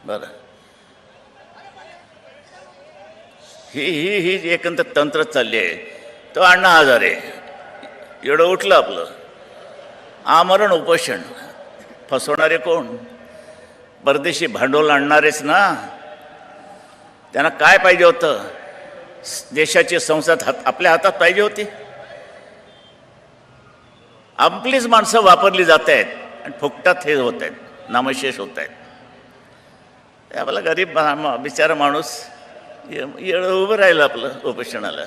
बरं, ही एकंदर तंत्र चालली आहे. तो अण्णा हजारे एवढं उठलं आपलं आमरण उपोषण. फसवणारे कोण? परदेशी भांडवल आणणारेच ना. त्यांना काय पाहिजे होतं? देशाची संसद आपल्या हातात पाहिजे होती. आपलीच माणसं वापरली जात आहेत आणि फुकटात हे होत आहेत, नामशेष होत आहेत. आपला गरीब बिचारा माणूस एवढं उभं राहिलं आपलं उपोषणाला.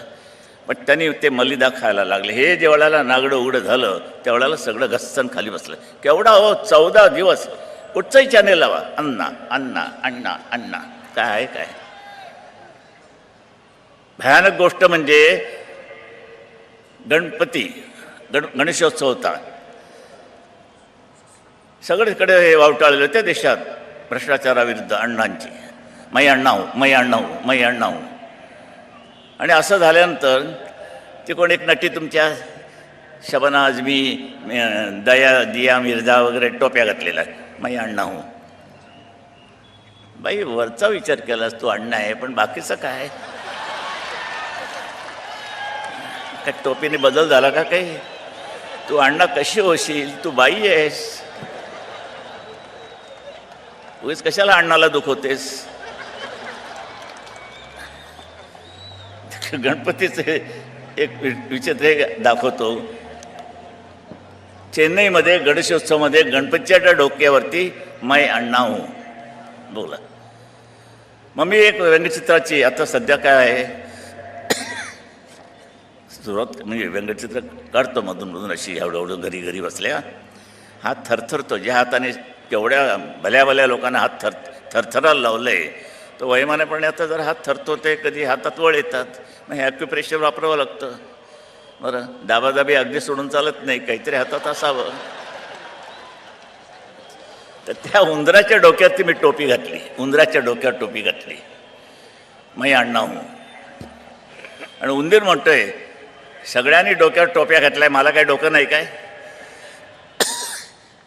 पण त्यांनी ते मलिदा खायला लागले. हे जेवढ्याला नागडं उघडं झालं त्यावेळेला सगळं घस्सन खाली बसलं. केवढा हो 14 दिवस कुठचंही चॅनेल लावा, अण्णा अण्णा अण्णा अण्णा. काय आहे काय? भयानक गोष्ट म्हणजे गणेशोत्सव होता. सगळीकडे हे वावटाळले होते देशात भ्रष्टाचाराविरुद्ध अण्णांची. मै अण्णा हो, मै अण्णा हो, मै अण्णा हो. आणि असं झाल्यानंतर ती कोण एक नटी तुमच्या शबाना आझमी, दिया मिर्झा वगैरे टोप्या घातलेला मै अण्णा हो. बाई वरचा विचार केलास तू अण्णा आहे, पण बाकीचं काय? काय टोपीने बदल झाला का काही? तू अण्णा कशी होशील? तू बाई आहेस. उगीच कशाला अण्णाला दुखवतेस? गणपतीचे एक विचित्र दाखवतो. चेन्नईमध्ये गणेशोत्सवामध्ये गणपतीच्या डोक्यावरती मै अण्णा हो बोला. मग मी एक व्यंगचित्राची आता सध्या काय आहे सुरुवात, म्हणजे व्यंगचित्र काढतो मधून अशी एवढं घरी घरी बसल्या. हात थरथरतो. ज्या हाताने केवढ्या भल्या लोकांना हात थरथरायला लावलं आहे, तो वैमानेपणे आता जर हात थरतो ते कधी हातात वळ येतात. मग हे ॲक्युप्रेशर वापरावं लागतं. बरं, दाबादाबी अगदी सोडून चालत नाही, काहीतरी हातात असावं. तर त्या उंदराच्या डोक्यात मी टोपी घातली. उंदराच्या डोक्यात टोपी घातली, मै अण्णा हो. आणि उंदीर म्हणतोय सगळ्यांनी डोक्यावर टोप्या घातल्या, मला काय डोकं नाही काय?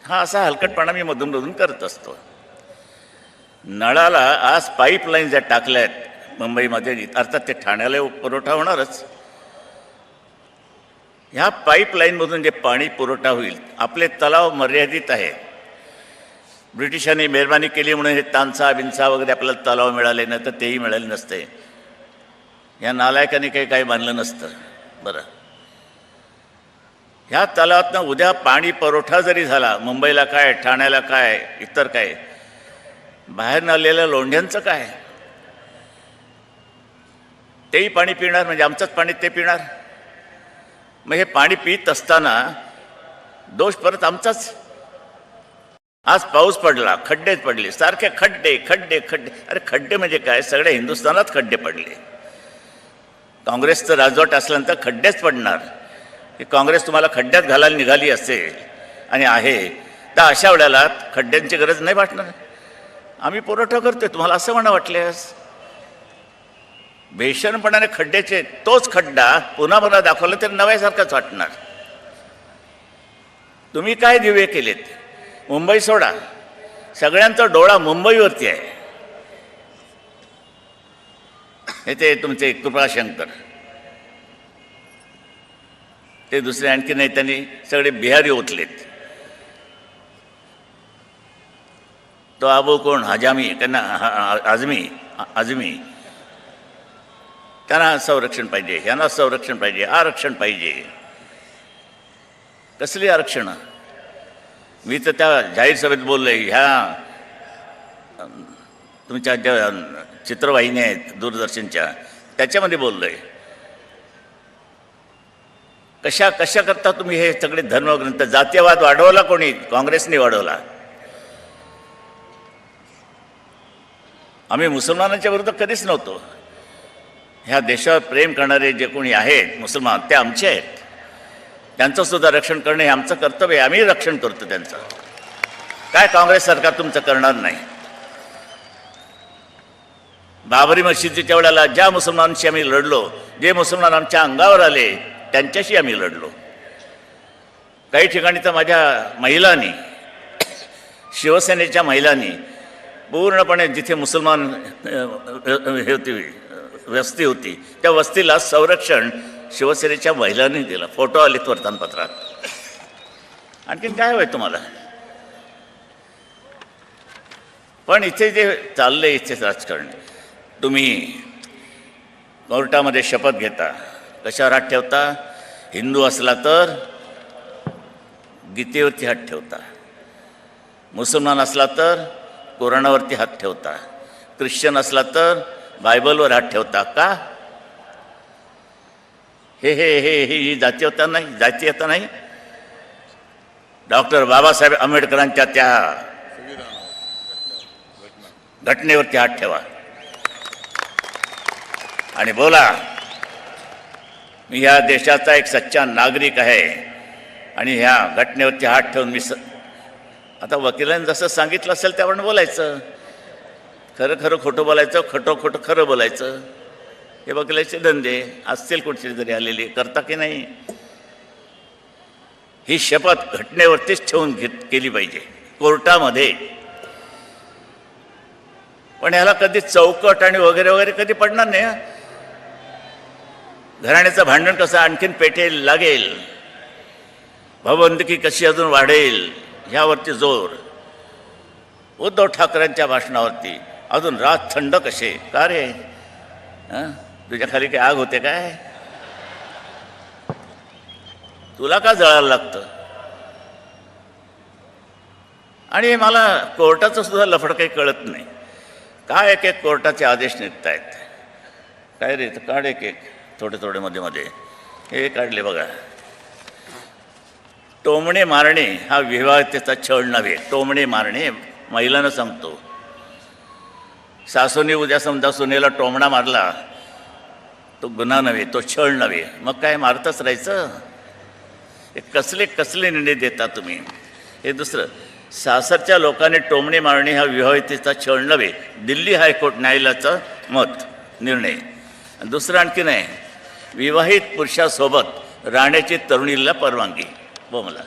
हा असा हलकटपणा मी मधून करत असतो. नळाला आज पाईपलाईन ज्या टाकल्या आहेत मुंबईमध्ये, अर्थात ते ठाण्याला पुरवठा होणारच. ह्या पाईपलाईनमधून जे पाणी पुरवठा होईल, आपले तलाव मर्यादित आहेत. ब्रिटिशांनी मेहरबानी केली म्हणून हे तानसा बिनसा वगैरे आपल्याला तलाव मिळाले नाही, तर तेही मिळाले नसते. या नालायकांनी काही बांधलं नसतं. बरं, ह्या तलावातनं उद्या पाणी पुरवठा जरी झाला, मुंबईला काय, ठाण्याला काय, इतर काय, बाहेर आलेल्या लोंढ्यांचं काय? तेही पाणी पिणार, म्हणजे आमचंच पाणी ते पिणार. मग हे पाणी पित असताना दोष परत आमचाच. आज पाऊस पडला, खड्डेच पडले, सारखे खड्डे खड्डे खड्डे. अरे खड्डे म्हणजे काय? सगळ्या हिंदुस्थानात खड्डे पडले. काँग्रेसचं राजवट असल्यानंतर खड्डेच पडणार. की काँग्रेस तुम्हाला खड्ड्यात घालायला निघाली असेल आणि आहे, तर अशा वेळेला खड्ड्यांची गरज नाही वाटणार. आम्ही पुरवठा करतोय तुम्हाला असं म्हणा वाटल्यास. बेशरमपणाने खड्ड्याचे तोच खड्डा पुन्हा दाखवला तरी नव्यासारखाच वाटणार. तुम्ही काय दिवे केलेत? मुंबई सोडा, सगळ्यांचा डोळा मुंबईवरती आहे. हे ते तुमचे कृपाशंकर, ते दुसरे आणखी नाही, त्यांनी सगळे बिहारी ओतलेत. तो आबो कोण हजामी, त्यांना आझमी, त्यांना संरक्षण पाहिजे, ह्यांना संरक्षण पाहिजे, आरक्षण पाहिजे. कसली आरक्षण? मी तर त्या जाहीर सभेत बोललोय. ह्या तुमच्या ज्या चित्रवाहिन्या आहेत दूरदर्शनच्या, त्याच्यामध्ये बोललोय. कशा करता तुम्ही हे सगळे धर्मग्रंथ? जातीयवाद वाढवला कोणी? काँग्रेसने वाढवला. आम्ही मुसलमानांच्या विरुद्ध कधीच नव्हतो. ह्या देशावर प्रेम करणारे जे कोणी आहेत मुसलमान, ते आमचे आहेत. त्यांचं सुद्धा रक्षण करणे हे आमचं कर्तव्य आहे. आम्ही रक्षण करतो त्यांचं. काय काँग्रेस सरकार तुमचं करणार नाही? बाबरी मशिदीच्या वेळेला ज्या मुसलमानांशी आम्ही लढलो, जे मुसलमान आमच्या अंगावर आले, त्यांच्याशी आम्ही लढलो. काही ठिकाणी तर माझ्या महिलांनी, शिवसेनेच्या महिलांनी पूर्णपणे जिथे मुसलमान हे होती वस्ती होती त्या वस्तीला संरक्षण शिवसेनेच्या महिलांनी दिलं. फोटो आलेत वर्तमानपत्रात. आणखीन काय हवंय तुम्हाला? पण इथे जे चाललंय इथेच राजकारण, तुम्ही कोर्टामध्ये शपथ घेता, कशावर हात ठेवता? हिंदू असला तर गीतेवरती हात ठेवता, मुसलमान असला तर कुराणावरती हात ठेवता, ख्रिश्चन असला तर बायबलवर हात ठेवता. का? हे हे हे ही जातीयता नाही, जातीयता नाही. डॉक्टर बाबासाहेब आंबेडकरांच्या त्या घटनेवरती हात ठेवा आणि बोला, मी ह्या देशाचा एक सच्चा नागरिक आहे आणि ह्या घटनेवरती हात ठेवून मी आता वकिलांनी जसं सांगितलं असेल त्यावर बोलायचं. खरं खरं खोटं बोलायचं, खोटं खोटं खरं बोलायचं. हे वकिलाचे धंदे असतील कुठचे तरी आलेले, करता की नाही? ही शपथ घटनेवरतीच ठेवून केली पाहिजे कोर्टामध्ये. पण ह्याला कधी चौकट आणि वगैरे वगैरे कधी पडणार नाही. घराण्याचं भांडण कसं आणखीन पेटेल लागेल, भावबंदकी कशी अजून वाढेल ह्यावरती जोर. उद्धव ठाकरेंच्या भाषणावरती अजून रात थंड कसे? का रे, तुझ्या खाली काय आग होते काय? तुला का जळायला लागतं? आणि मला कोर्टाचं सुद्धा लफड काही कळत नाही. काय एक एक कोर्टाचे आदेश निघत आहेत. काय रे, काढ एक एक थोडे थोडे मध्ये मध्ये. हे काढले बघा. टोमणे मारणे हा विवाहितेचा छळ नव्हे. टोमणे मारणे, महिलांना सांगतो. सासूने उद्या समजा सुनेला टोमणा मारला, तो गुन्हा नव्हे, तो छळ नव्हे. मग काय मारतच राहायचं? हे कसले कसले निर्णय देता तुम्ही? हे दुसरं, सासरच्या लोकांनी टोमणे मारणे हा विवाहितेचा छळ नव्हे, दिल्ली हायकोर्ट न्यायालयाचं मत निर्णय. दुसरं आणखी नाही, विवाहित पुरुषासोबत राहण्याची तरुणीला परवानगी. मला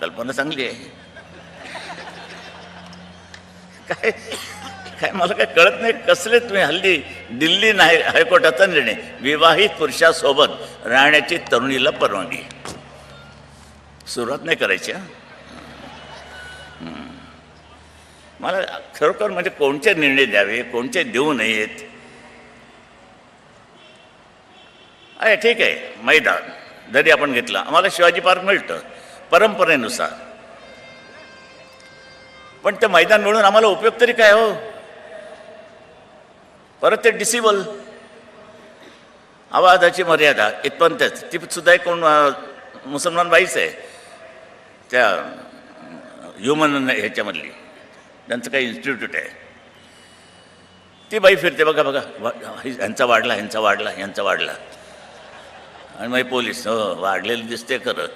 कल्पना चांगली आहे. काय काय मला काय कळत नाही. कसले तुम्ही हल्ली दिल्ली हायकोर्टाचा निर्णय, विवाहित पुरुषासोबत राहण्याची तरुणीला परवानगी. सुरुवात नाही करायची. मला खरोखर म्हणजे कोणते निर्णय द्यावे, कोणते देऊ नयेत. अरे ठीक आहे, मैदान जरी आपण घेतला, आम्हाला शिवाजी पार्क मिळतं परंपरेनुसार. पण ते मैदान मिळून आम्हाला उपयोग तरी काय हो? परत ते डिसेबल, आवाजाची मर्यादा इथपर्यंतच. ती सुद्धा एक कोण मुसलमान बाईच आहे, त्या ह्युमन ह्याच्यामधली, त्यांचं काही इन्स्टिट्यूट आहे. ती बाई फिरते बघा बघा, ह्यांचा वाढला, ह्यांचा वाढला, ह्यांचा वाढला. आणि मग पोलीस, हो वाढलेलं दिसते खरं.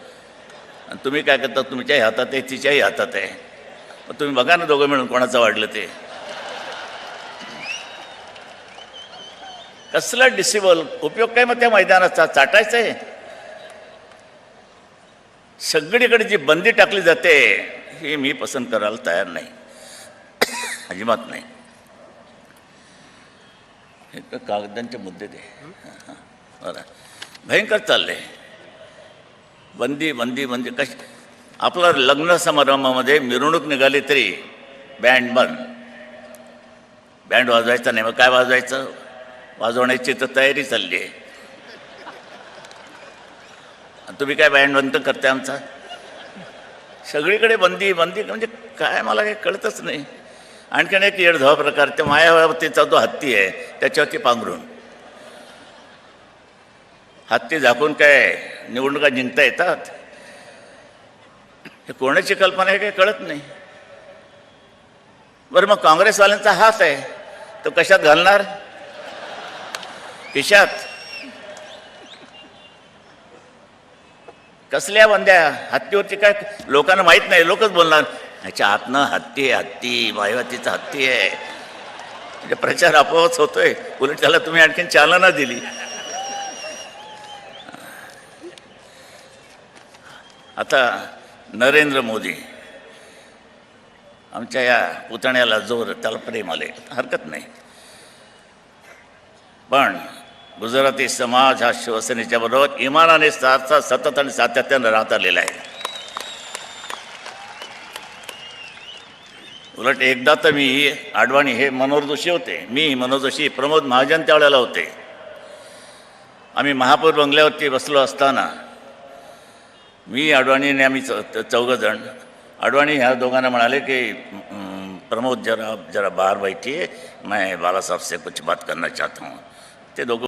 आणि तुम्ही काय करता? तुमच्याही हातात आहे, तिच्याही हातात आहे. मग तुम्ही बघा ना दोघं मिळून कोणाचं वाढलं ते. कसला डिसेबल उपयोग काय मग त्या मैदानाचा? चाटायचं आहे. सगळीकडे जी बंदी टाकली जाते हे मी पसंत करायला तयार नाही, अजिबात नाही. हे कागदांचे मुद्दे ते बरं भयंकर चालले. बंदी बंदी बंदी कशी? आपलं लग्न समारंभामध्ये मिरवणूक निघाली तरी बँड बंद. बँड वाजवायचा नाही. मग काय वाजवायचं? वाजवण्याची तर तयारी चालली आहे. तुम्ही काय बँड बंद करताय आमचा? सगळीकडे बंदी बंदी म्हणजे काय, मला काही कळतच नाही. आणखीन एक येडधवा प्रकार, त्या मायावतीचा जो हत्ती आहे त्याच्यावरती पांघरून. हत्ती झाकून काय निवडणुका जिंकता येतात? हे कोणाची कल्पना आहे काही कळत नाही. बरं, मग काँग्रेसवाल्यांचा हात आहे तो कशात घालणार? खिशात. कसल्या बंद्या? हत्तीवरती काय लोकांना माहीत नाही, लोकच बोलणार ह्याच्या आतनं हत्ती आहे, हत्ती मायावतीचा हत्ती आहे. म्हणजे प्रचार आपोआपच होतोय. उलट त्याला तुम्ही आणखीन चालना दिली. आता नरेंद्र मोदी आमच्या या पुतण्याला जोर, त्याला प्रेम आले, हरकत नाही. पण गुजराती समाज हा शिवसेनेच्या बरोबर इमानाने सतत आणि सातत्यानं राहत आलेला आहे. उलट एकदा तर मी आडवाणी हे मनोहर जोशी होते, मी मनोहर जोशी, प्रमोद महाजन त्यावेळेला होते. आम्ही महापौर बंगल्यावरती बसलो असताना मी आडवाणीने आम्ही चौघजण, आडवाणी ह्या दोघांना म्हणाले की प्रमोद जरा बाहर बैठिए, मैं बाला साहब से कुछ बात करना चाहता हूँ. ते दोघं